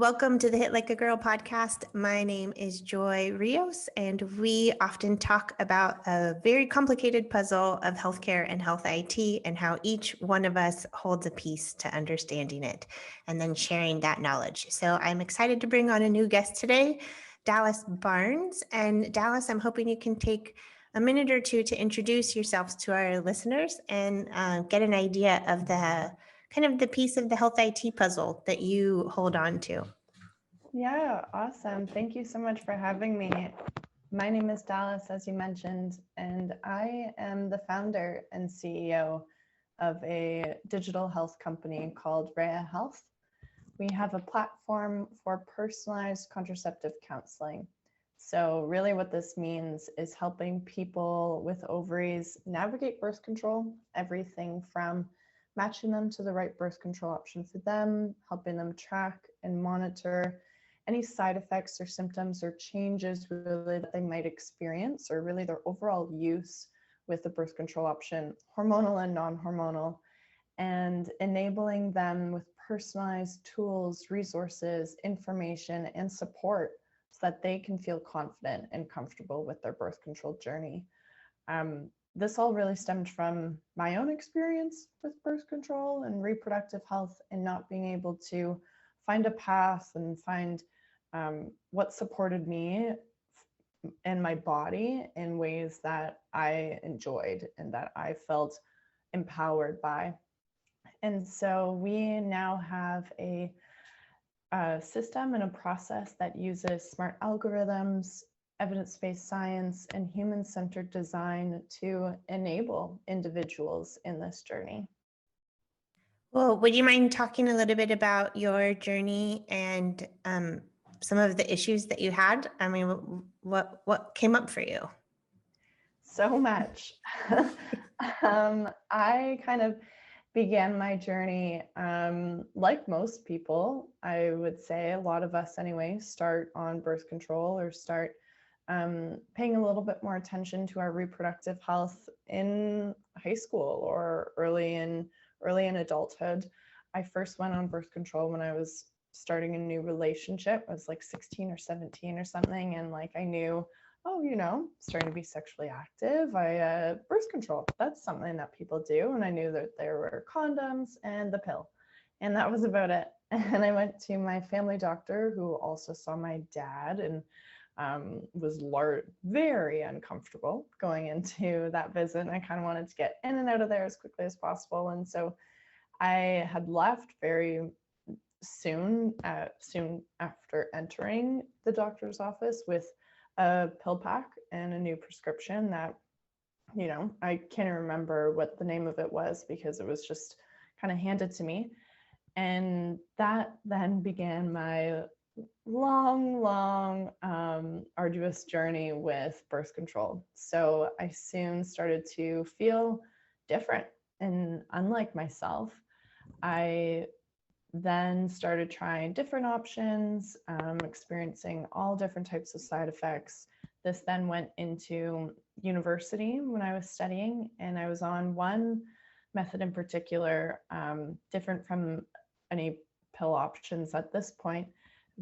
Welcome to the Hit Like a Girl podcast. My name is Joy Rios, and we often talk about a very complicated puzzle of healthcare and health IT and how each one of us holds a piece to understanding it and then sharing that knowledge. So I'm excited to bring on a new guest today, Dallas Barnes. And Dallas, I'm hoping you can take a minute or two to introduce yourselves to our listeners and get an idea of the kind of the piece of the health IT puzzle that you hold on to. Yeah, awesome. Thank you so much for having me. My name is Dallas, as you mentioned, and I am the founder and CEO of a digital health company called Reya Health. We have a platform for personalized contraceptive counseling. So really what this means is helping people with ovaries navigate birth control, everything from matching them to the right birth control option for them, helping them track and monitor any side effects or symptoms or changes really that they might experience, or really their overall use with the birth control option, hormonal and non-hormonal, and enabling them with personalized tools, resources, information, and support so that they can feel confident and comfortable with their birth control journey. This all really stemmed from my own experience with birth control and reproductive health and not being able to find a path and find what supported me and my body in ways that I enjoyed and that I felt empowered by. And so we now have a system and a process that uses smart algorithms, evidence-based science, and human-centered design to enable individuals in this journey. Well, would you mind talking a little bit about your journey and some of the issues that you had? I mean, what came up for you? So much. I kind of began my journey like most people. I would say a lot of us anyway start on birth control or start paying a little bit more attention to our reproductive health in high school or early in adulthood. I first went on birth control when I was starting a new relationship. I was like 16 or 17 or something, and like I knew, starting to be sexually active. Birth control, that's something that people do. And I knew that there were condoms and the pill. And that was about it. And I went to my family doctor, who also saw my dad, and was very uncomfortable going into that visit. And I kind of wanted to get in and out of there as quickly as possible. And so I had left very soon after entering the doctor's office with a pill pack and a new prescription that, I can't remember what the name of it was because it was just kind of handed to me. And that then began my long, arduous journey with birth control. So I soon started to feel different and unlike myself. I then started trying different options, experiencing all different types of side effects. This then went into university when I was studying, and I was on one method in particular, different from any pill options at this point,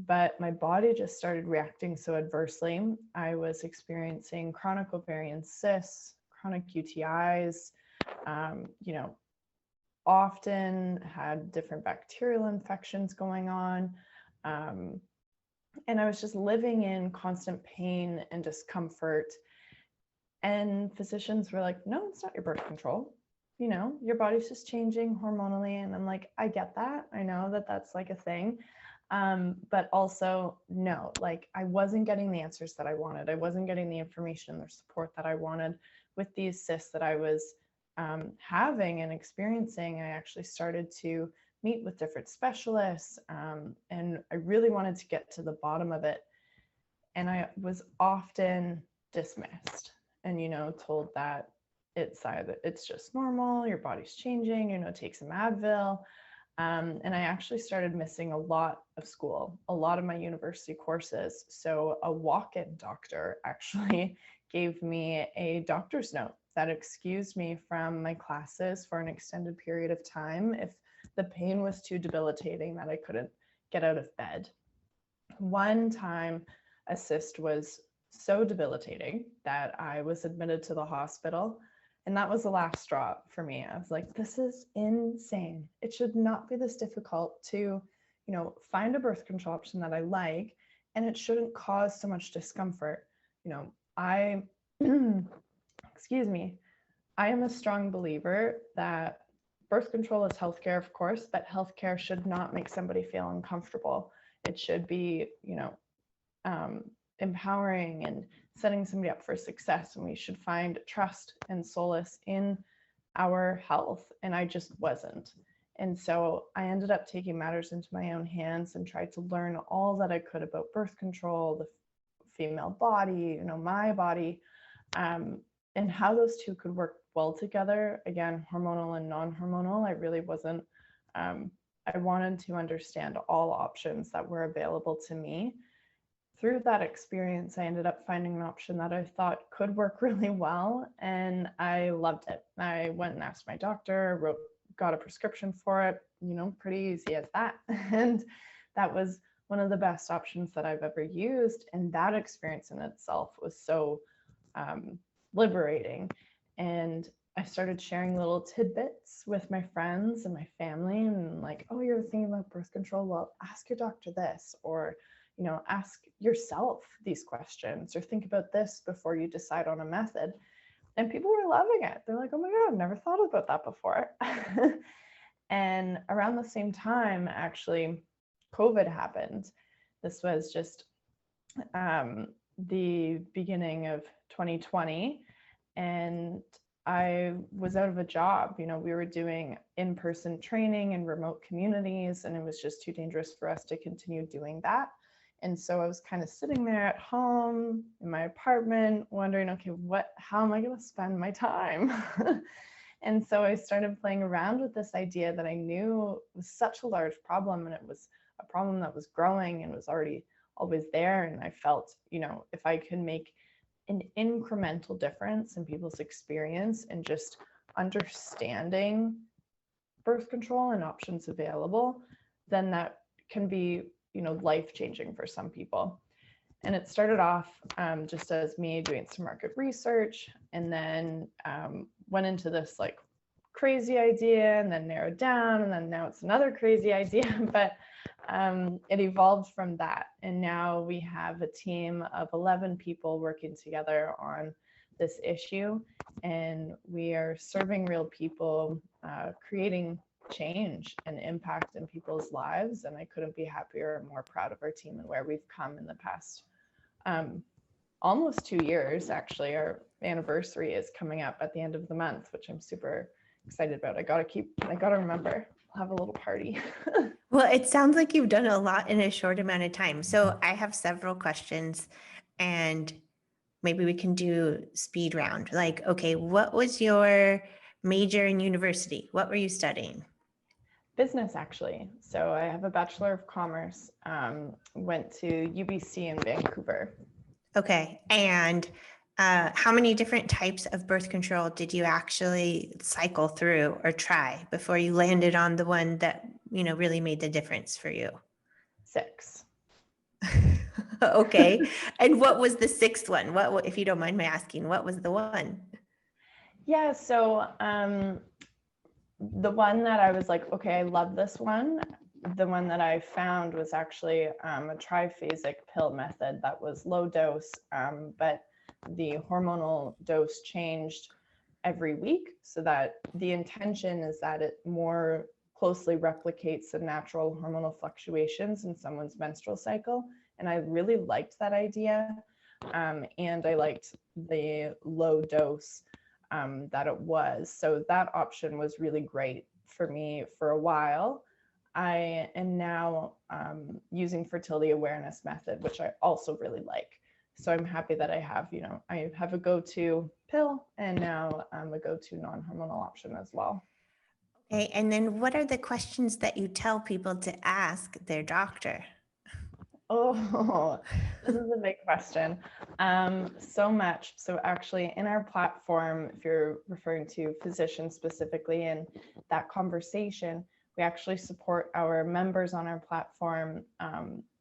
but my body just started reacting so adversely. I was experiencing chronic ovarian cysts, chronic UTIs, often had different bacterial infections going on. And I was just living in constant pain and discomfort. And physicians were like, no, it's not your birth control. Your body's just changing hormonally. And I'm like, I get that. I know that that's like a thing. But also, no, like I wasn't getting the answers that I wanted. I wasn't getting the information or support that I wanted with these cysts that I was having and experiencing. I actually started to meet with different specialists, and I really wanted to get to the bottom of it. And I was often dismissed and, told that it's just normal, your body's changing, take some Advil. And I actually started missing a lot of school, a lot of my university courses. So a walk-in doctor actually gave me a doctor's note that excused me from my classes for an extended period of time if the pain was too debilitating that I couldn't get out of bed. One time a cyst was so debilitating that I was admitted to the hospital. And that was the last straw for me. I was like, this is insane. It should not be this difficult to, find a birth control option that I like, and it shouldn't cause so much discomfort. I, excuse me, I am a strong believer that birth control is healthcare, of course, but healthcare should not make somebody feel uncomfortable. It should be, empowering and setting somebody up for success. And we should find trust and solace in our health. And I just wasn't. And so I ended up taking matters into my own hands and tried to learn all that I could about birth control, the female body, my body, and how those two could work well together. Again, hormonal and non-hormonal. I really wasn't, I wanted to understand all options that were available to me. Through that experience, I ended up finding an option that I thought could work really well, and I loved it. I went and asked my doctor, got a prescription for it, pretty easy as that. And that was one of the best options that I've ever used. And that experience in itself was so liberating. And I started sharing little tidbits with my friends and my family, and like, oh, you're thinking about birth control? Well, ask your doctor this, or ask yourself these questions, or think about this before you decide on a method. And people were loving it. They're like, oh my God, I've never thought about that before. And around the same time, actually, COVID happened. This was just the beginning of 2020. And I was out of a job. We were doing in-person training in remote communities, and it was just too dangerous for us to continue doing that. And so I was kind of sitting there at home in my apartment wondering, okay, how am I going to spend my time? And so I started playing around with this idea that I knew was such a large problem, and it was a problem that was growing and was already always there. And I felt, if I could make an incremental difference in people's experience and just understanding birth control and options available, then that can be life-changing for some people. And it started off just as me doing some market research, and then went into this like crazy idea, and then narrowed down, and then now it's another crazy idea. But it evolved from that. And now we have a team of 11 people working together on this issue, and we are serving real people, creating change and impact in people's lives. And I couldn't be happier and more proud of our team and where we've come in the past almost 2 years. Actually, our anniversary is coming up at the end of the month, which I'm super excited about. I gotta remember, we'll have a little party. Well, it sounds like you've done a lot in a short amount of time. So I have several questions, and maybe we can do speed round. Like, okay, what was your major in university? What were you studying? Business, actually. So I have a Bachelor of Commerce, went to UBC in Vancouver. Okay. And how many different types of birth control did you actually cycle through or try before you landed on the one that, really made the difference for you? 6. Okay. And what was the sixth one? What, if you don't mind my asking, what was the one? Yeah. So the one that I was like, okay, I love this one. The one that I found was actually a triphasic pill method that was low dose, but the hormonal dose changed every week, so that the intention is that it more closely replicates the natural hormonal fluctuations in someone's menstrual cycle. And I really liked that idea. And I liked the low dose that it was. So that option was really great for me for a while. I am now using fertility awareness method, which I also really like. So I'm happy that I have a go-to pill, and now a go-to non-hormonal option as well. Okay. And then what are the questions that you tell people to ask their doctor? Oh, this is a big question. So much. So actually in our platform, if you're referring to physicians specifically in that conversation, We actually support our members on our platform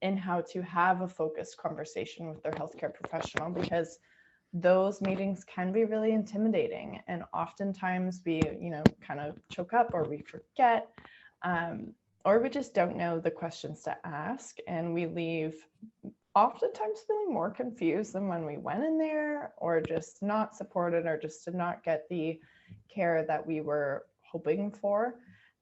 in how to have a focused conversation with their healthcare professional, because those meetings can be really intimidating. And oftentimes we, kind of choke up, or we forget, or we just don't know the questions to ask. And we leave oftentimes feeling more confused than when we went in there, or just not supported, or just did not get the care that we were hoping for.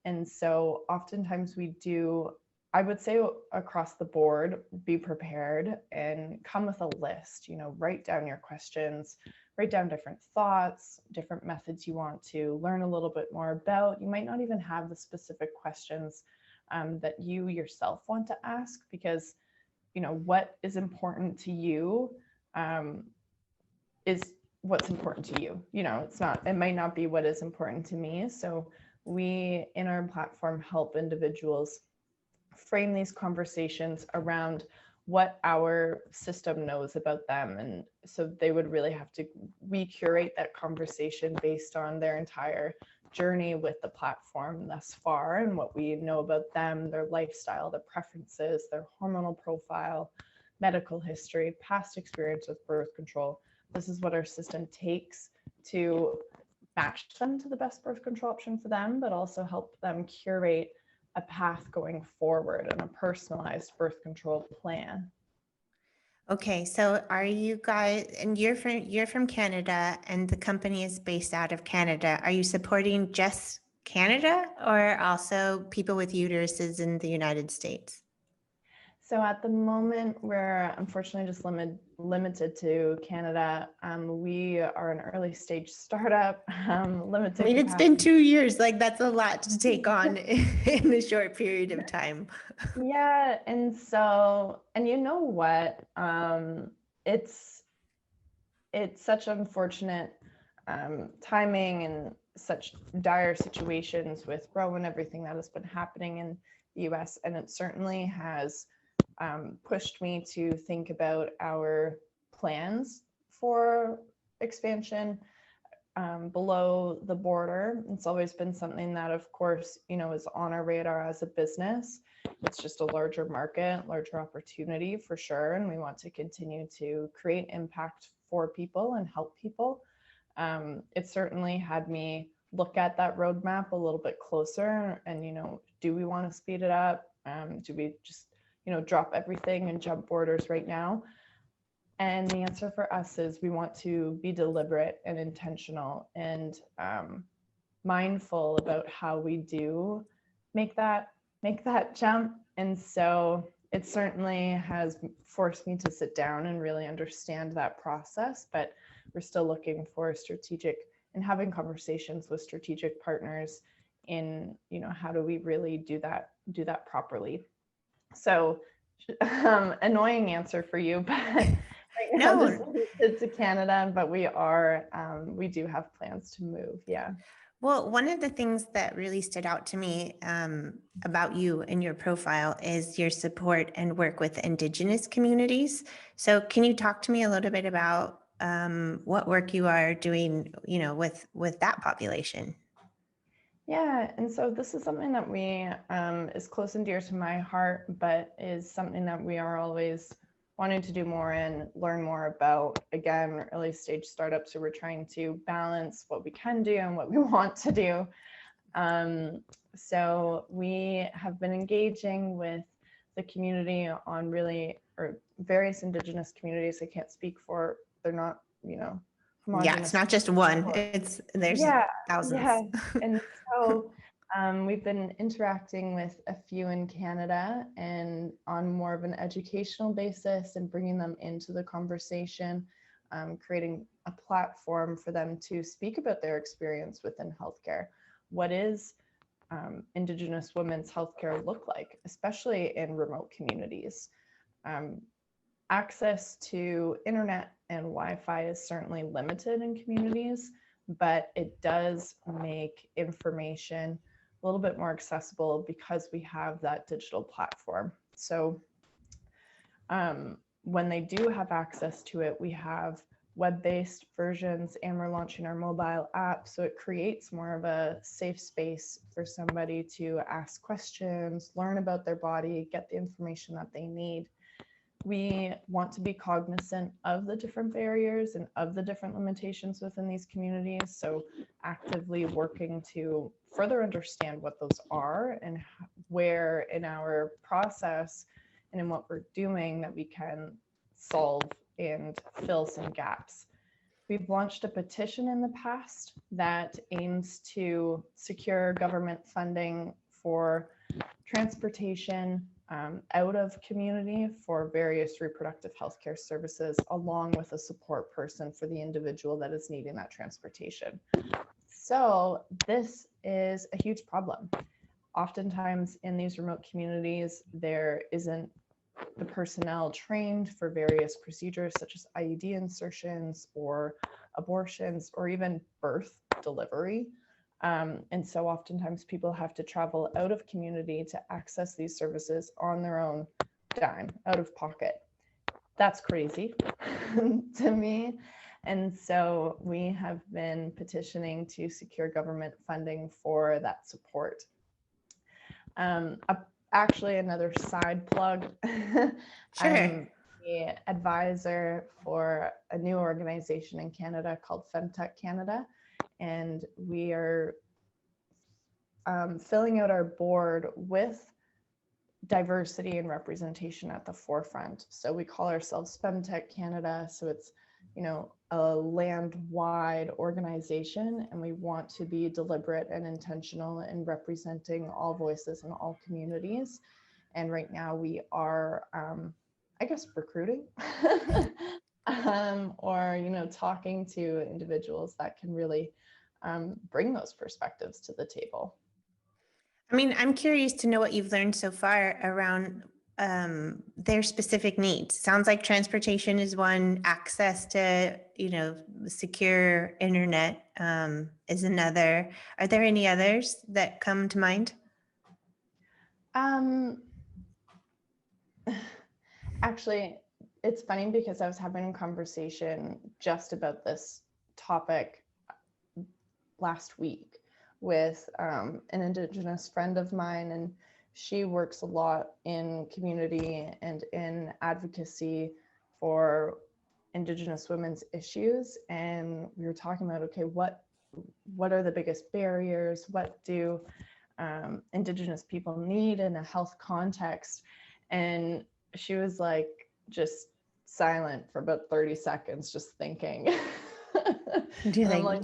And so oftentimes we do, I would say across the board, be prepared and come with a list, write down your questions, write down different thoughts, different methods you want to learn a little bit more about. You might not even have the specific questions that you yourself want to ask, because what is important to you is what's important to you. It might not be what is important to me. So we, in our platform, help individuals frame these conversations around what our system knows about them. And so they would really have to, we curate that conversation based on their entire journey with the platform thus far, and what we know about them, their lifestyle, their preferences, their hormonal profile, medical history, past experience with birth control. This is what our system takes to match them to the best birth control option for them, but also help them curate a path going forward and a personalized birth control plan. Okay, so are you guys, and you're from Canada, and the company is based out of Canada. Are you supporting just Canada, or also people with uteruses in the United States? So at the moment, we're unfortunately just limited to Canada. We are an early stage startup, limited. I mean, it's been 2 years. Like, that's a lot to take on in a short period of time. Yeah, and so, and you know what? It's such unfortunate timing, and such dire situations with Roe and everything that has been happening in the US. And it certainly has pushed me to think about our plans for expansion below the border. It's always been something that, of course, is on our radar as a business. It's just a larger market, larger opportunity for sure. And we want to continue to create impact for people and help people. It certainly had me look at that roadmap a little bit closer, and, do we want to speed it up? Do we just, drop everything and jump borders right now? And the answer for us is we want to be deliberate and intentional and mindful about how we do make that jump. And so it certainly has forced me to sit down and really understand that process, but we're still looking for strategic and having conversations with strategic partners in, how do we really do that properly? So annoying answer for you, but right now No. just limited to Canada, but we do have plans to move. Yeah. Well, one of the things that really stood out to me about you and your profile is your support and work with indigenous communities. So can you talk to me a little bit about what work you are doing, with that population? Yeah, and so this is something that we is close and dear to my heart, but is something that we are always wanting to do more and learn more about. Again, early stage startups, so we're trying to balance what we can do and what we want to do. So we have been engaging with the community on various indigenous communities. I can't speak for, they're not, Yeah, it's not just one. There's thousands. Yeah. And so we've been interacting with a few in Canada, and on more of an educational basis, and bringing them into the conversation, creating a platform for them to speak about their experience within healthcare. What is Indigenous women's healthcare look like, especially in remote communities? Access to internet and Wi-Fi is certainly limited in communities, but it does make information a little bit more accessible because we have that digital platform. So when they do have access to it, we have web-based versions, and we're launching our mobile app. So it creates more of a safe space for somebody to ask questions, learn about their body, get the information that they need. We want to be cognizant of the different barriers and of the different limitations within these communities. So actively working to further understand what those are and where in our process and in what we're doing that we can solve and fill some gaps. We've launched a petition in the past that aims to secure government funding for transportation out of community for various reproductive healthcare services, along with a support person for the individual that is needing that transportation. So this is a huge problem. Oftentimes in these remote communities, there isn't the personnel trained for various procedures such as IUD insertions or abortions or even birth delivery. And so oftentimes people have to travel out of community to access these services on their own dime, out of pocket. That's crazy to me. And so we have been petitioning to secure government funding for that support. Actually, another side plug. Sure. I'm the advisor for a new organization in Canada called Femtech Canada, and we are filling out our board with diversity and representation at the forefront. So we call ourselves Femtech Canada. So it's, you know, a land-wide organization, and we want to be deliberate and intentional in representing all voices in all communities. And right now we are, I guess, recruiting or, you know, talking to individuals that can really bring those perspectives to the table. I mean, I'm curious to know what you've learned so far around their specific needs. Sounds like transportation is one, access to, you know, secure internet is another. Are there any others that come to mind? Actually, it's funny because I was having a conversation just about this topic last week with an indigenous friend of mine, and she works a lot in community and in advocacy for indigenous women's issues. And we were talking about, okay, what are the biggest barriers? What do indigenous people need in a health context? And she was like just silent for about 30 seconds, just thinking. I'm like,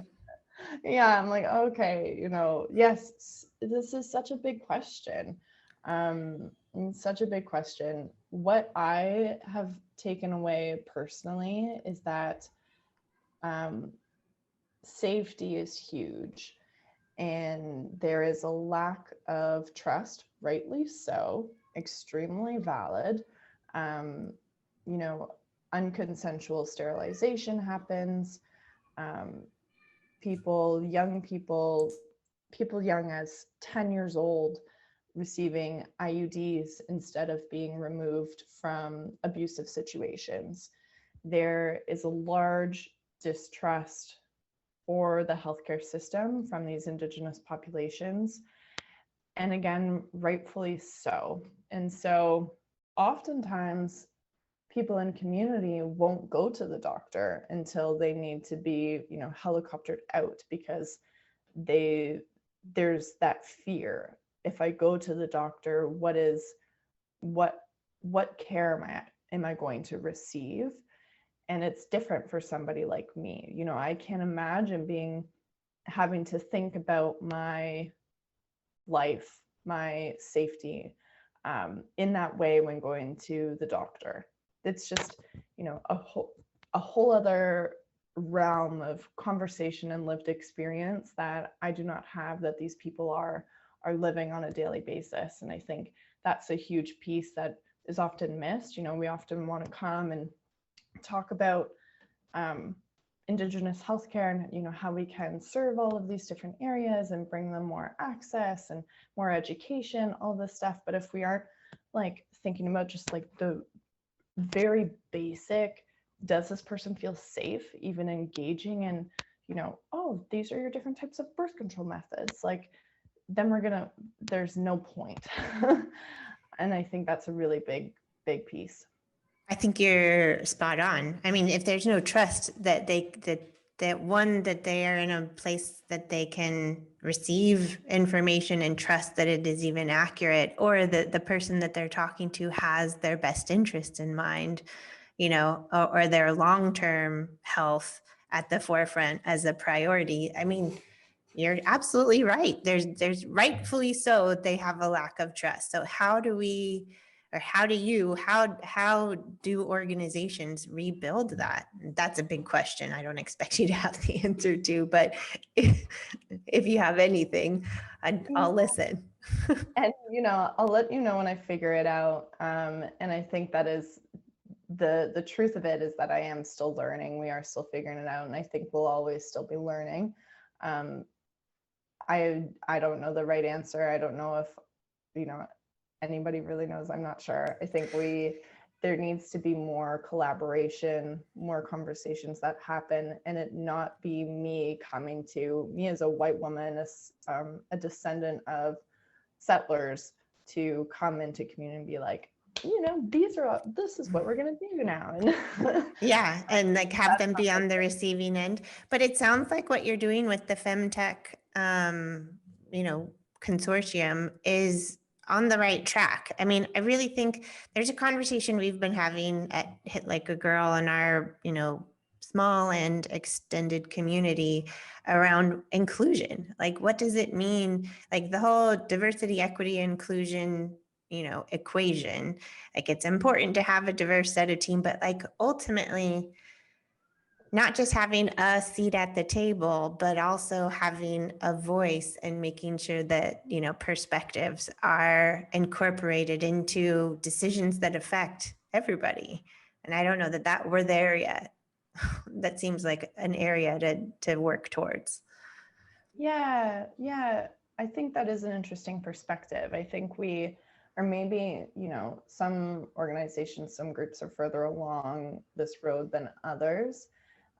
yeah, I'm like, okay, you know, yes, this is such a big question. Such a big question. What I have taken away personally is that safety is huge, and there is a lack of trust, rightly so, extremely valid. You know, unconsensual sterilization happens. Young people young as 10 years old receiving IUDs instead of being removed from abusive situations. There is a large distrust for the healthcare system from these indigenous populations. And again, rightfully so. And so oftentimes people in community won't go to the doctor until they need to be, you know, helicoptered out, because there's that fear. If I go to the doctor, what care am I going to receive? And it's different for somebody like me. You know, I can't imagine having to think about my life, my safety in that way when going to the doctor. It's just, you know, a whole other realm of conversation and lived experience that I do not have, that these people are living on a daily basis. And I think that's a huge piece that is often missed. You know, we often want to come and talk about indigenous healthcare and, you know, how we can serve all of these different areas and bring them more access and more education, all this stuff. But if we aren't like thinking about just like the very basic does this person feel safe even engaging in, oh, these are your different types of birth control methods? Like, then there's no point. And I think that's a really big piece. I think you're spot on. I mean, if there's no trust that that they are in a place that they can receive information and trust that it is even accurate, or that the person that they're talking to has their best interest in mind, or their long-term health at the forefront as a priority. I mean, you're absolutely right. There's rightfully so, they have a lack of trust. So how do do organizations rebuild that? That's a big question. I don't expect you to have the answer to, but if you have anything, I'll listen. And I'll let you know when I figure it out. And I think that is the truth of it, is that I am still learning. We are still figuring it out, and I think we'll always still be learning. I don't know the right answer. I don't know if anybody really knows. I'm not sure. I think there needs to be more collaboration, more conversations that happen, and it not be me as a white woman, a descendant of settlers, to come into community and be like, this is what we're going to do now. And yeah, and like have them be on the receiving end. But it sounds like what you're doing with the femtech consortium is on the right track. I mean, I really think there's a conversation we've been having at Hit Like a Girl in our, small and extended community around inclusion. Like, what does it mean? Like the whole diversity, equity, inclusion, equation. Like, it's important to have a diverse set of team, but like ultimately, not just having a seat at the table, but also having a voice and making sure that, perspectives are incorporated into decisions that affect everybody. And I don't know that we're there yet. That seems like an area to work towards. Yeah. I think that is an interesting perspective. I think we or maybe, some organizations, some groups are further along this road than others.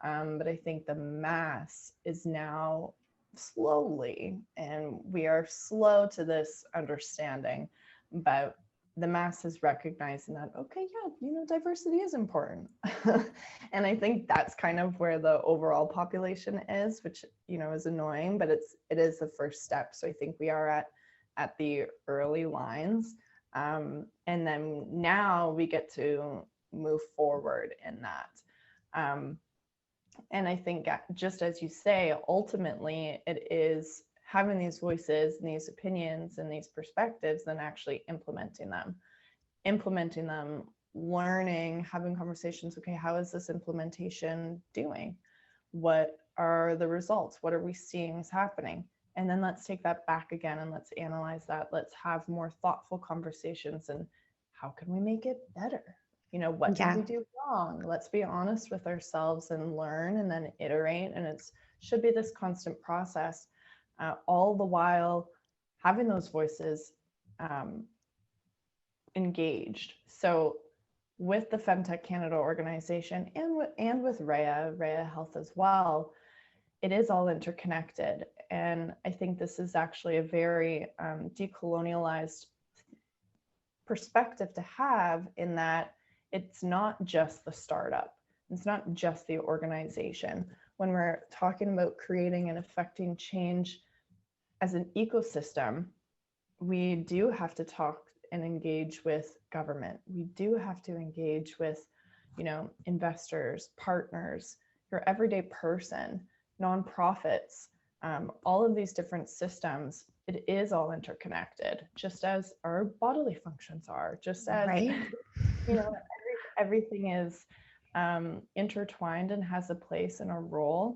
But I think the mass is now slowly, and we are slow to this understanding, but the mass is recognizing that, okay, yeah, diversity is important. And I think that's kind of where the overall population is, which, is annoying, but it is the first step. So I think we are at the early lines. And then now we get to move forward in that. And I think, just as you say, ultimately it is having these voices and these opinions and these perspectives, then actually implementing them, learning, having conversations. Okay, how is this implementation doing? What are the results? What are we seeing is happening? And then let's take that back again and let's analyze that. Let's have more thoughtful conversations, and how can we make it better? What did we do wrong? Let's be honest with ourselves and learn, and then iterate. And it should be this constant process, all the while having those voices engaged. So with the Femtech Canada organization and with Reya Health as well, it is all interconnected. And I think this is actually a very decolonialized perspective to have, in that it's not just the startup. It's not just the organization. When we're talking about creating and affecting change as an ecosystem, we do have to talk and engage with government. We do have to engage with, investors, partners, your everyday person, nonprofits, all of these different systems. It is all interconnected, just as our bodily functions are, just as, right? Everything is intertwined and has a place and a role.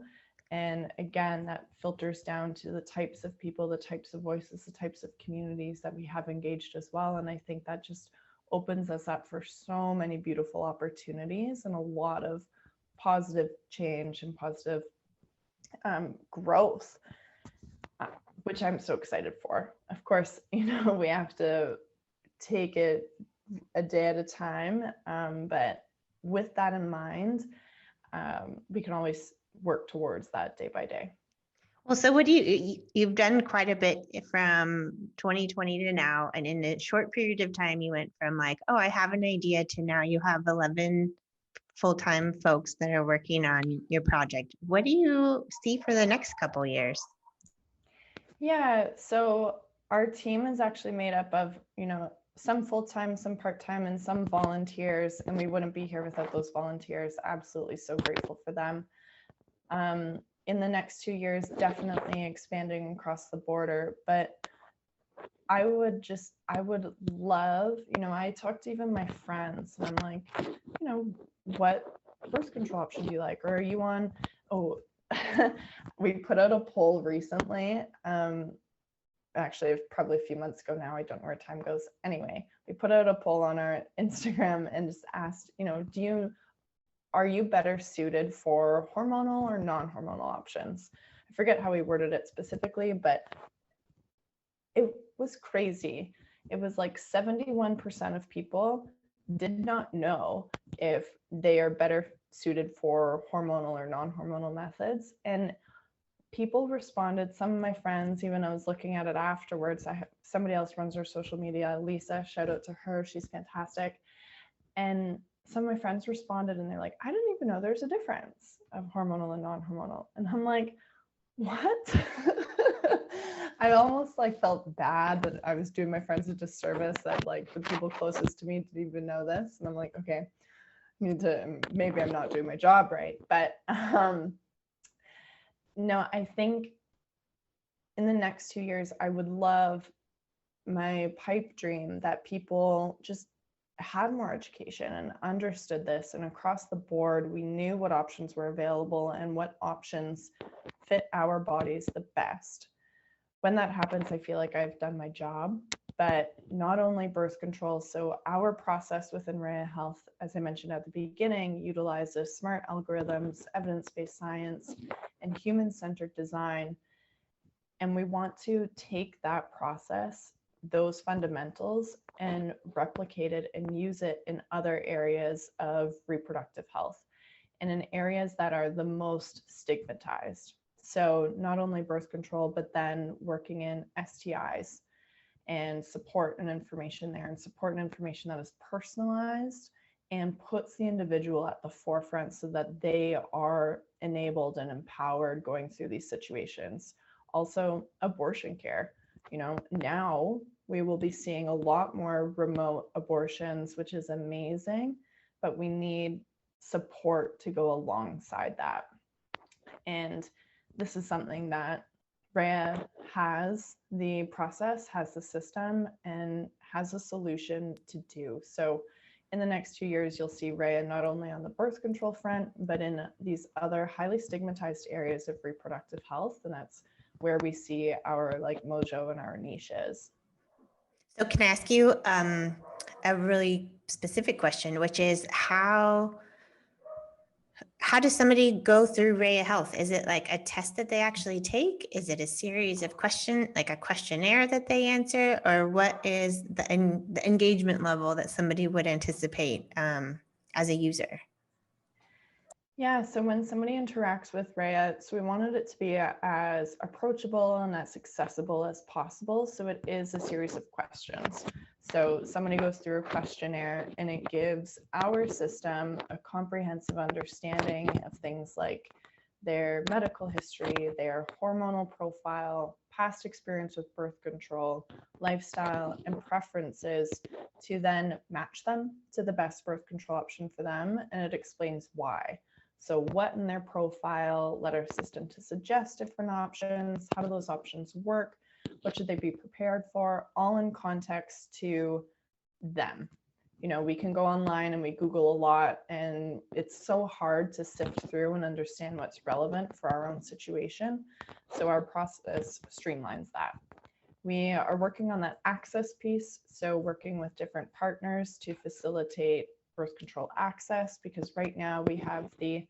And again, that filters down to the types of people, the types of voices, the types of communities that we have engaged as well. And I think that just opens us up for so many beautiful opportunities and a lot of positive change and positive growth, which I'm so excited for. Of course, we have to take it a day at a time, but with that in mind, we can always work towards that day by day. Well, so you've done quite a bit from 2020 to now, and in a short period of time, you went from like, oh, I have an idea to now you have 11 full-time folks that are working on your project. What do you see for the next couple years? Yeah, so our team is actually made up of, some full-time, some part-time, and some volunteers, and we wouldn't be here without those volunteers. Absolutely so grateful for them. In the next 2 years, definitely expanding across the border, but I would love, I talk to even my friends and I'm like, what birth control option do you like? Or are you on, we put out a poll recently. Actually, probably a few months ago now. I don't know where time goes. Anyway, we put out a poll on our Instagram and just asked, are you better suited for hormonal or non-hormonal options? I forget how we worded it specifically, but it was crazy. It was like 71% of people did not know if they are better suited for hormonal or non-hormonal methods. And people responded. Some of my friends, even I was looking at it afterwards, somebody else runs her social media, Lisa, shout out to her, she's fantastic. And some of my friends responded and they're like, I didn't even know there's a difference of hormonal and non-hormonal. And I'm like, what? I almost felt bad that I was doing my friends a disservice, that the people closest to me didn't even know this. And I'm like, okay, maybe I'm not doing my job right. But no, I think in the next 2 years, I would love my pipe dream that people just had more education and understood this, and across the board, we knew what options were available and what options fit our bodies the best. When that happens, I feel like I've done my job. But not only birth control, so our process within Reya Health, as I mentioned at the beginning, utilizes smart algorithms, evidence-based science, and human-centered design. And we want to take that process, those fundamentals, and replicate it and use it in other areas of reproductive health and in areas that are the most stigmatized. So not only birth control, but then working in STIs and support and information there, and support and information that is personalized and puts the individual at the forefront so that they are enabled and empowered going through these situations. Also, abortion care. Now we will be seeing a lot more remote abortions, which is amazing, but we need support to go alongside that. And this is something that Reya has the process, has the system, and has a solution to do. So in the next 2 years, you'll see Reya not only on the birth control front, but in these other highly stigmatized areas of reproductive health. And that's where we see our mojo and our niches. So can I ask you a really specific question, which is how does somebody go through Reya Health? Is it like a test that they actually take? Is it a series of questions, like a questionnaire that they answer? Or what is the engagement level that somebody would anticipate as a user? Yeah, so when somebody interacts with Reya, so we wanted it to be as approachable and as accessible as possible. So it is a series of questions. So somebody goes through a questionnaire and it gives our system a comprehensive understanding of things like their medical history, their hormonal profile, past experience with birth control, lifestyle, and preferences to then match them to the best birth control option for them. And it explains why. So what in their profile led our system to suggest different options? How do those options work? What should they be prepared for? All in context to them. We can go online and we Google a lot, and it's so hard to sift through and understand what's relevant for our own situation. So our process streamlines that. We are working on that access piece. So working with different partners to facilitate birth control access, because right now we have the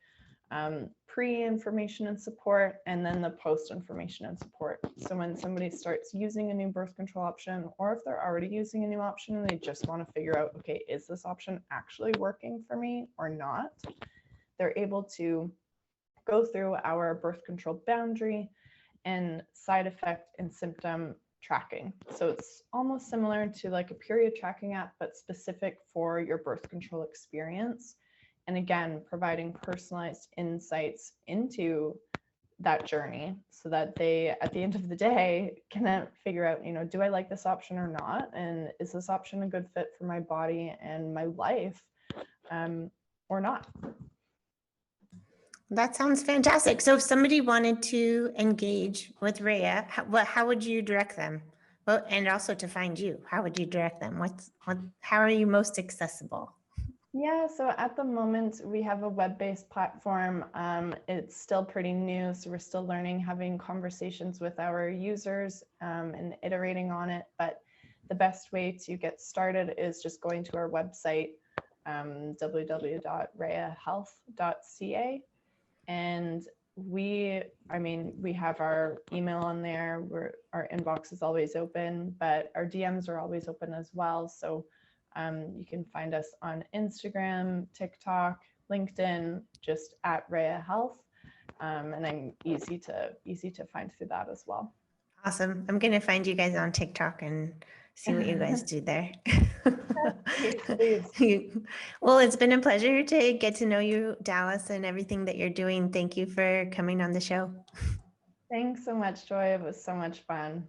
pre-information and support, and then the post-information and support. So when somebody starts using a new birth control option, or if they're already using a new option and they just want to figure out, okay, is this option actually working for me or not? They're able to go through our birth control boundary and side effect and symptom tracking. So it's almost similar to like a period tracking app, but specific for your birth control experience. And again, providing personalized insights into that journey so that they, at the end of the day, can figure out, you know, do I like this option or not? And is this option a good fit for my body and my life or not? That sounds fantastic. So if somebody wanted to engage with Reya, how would you direct them? Well, and also to find you, how would you direct them? How are you most accessible? Yeah, so at the moment we have a web-based platform. It's still pretty new, so we're still learning, having conversations with our users and iterating on it. But the best way to get started is just going to our website, www.reyahealth.ca. And we have our email on there. Our inbox is always open, but our DMs are always open as well. So you can find us on Instagram, TikTok, LinkedIn, just at Reya Health. And I'm easy to find through that as well. Awesome. I'm going to find you guys on TikTok and see what you guys do there. Please. Well, it's been a pleasure to get to know you, Dallas, and everything that you're doing. Thank you for coming on the show. Thanks so much, Joy. It was so much fun.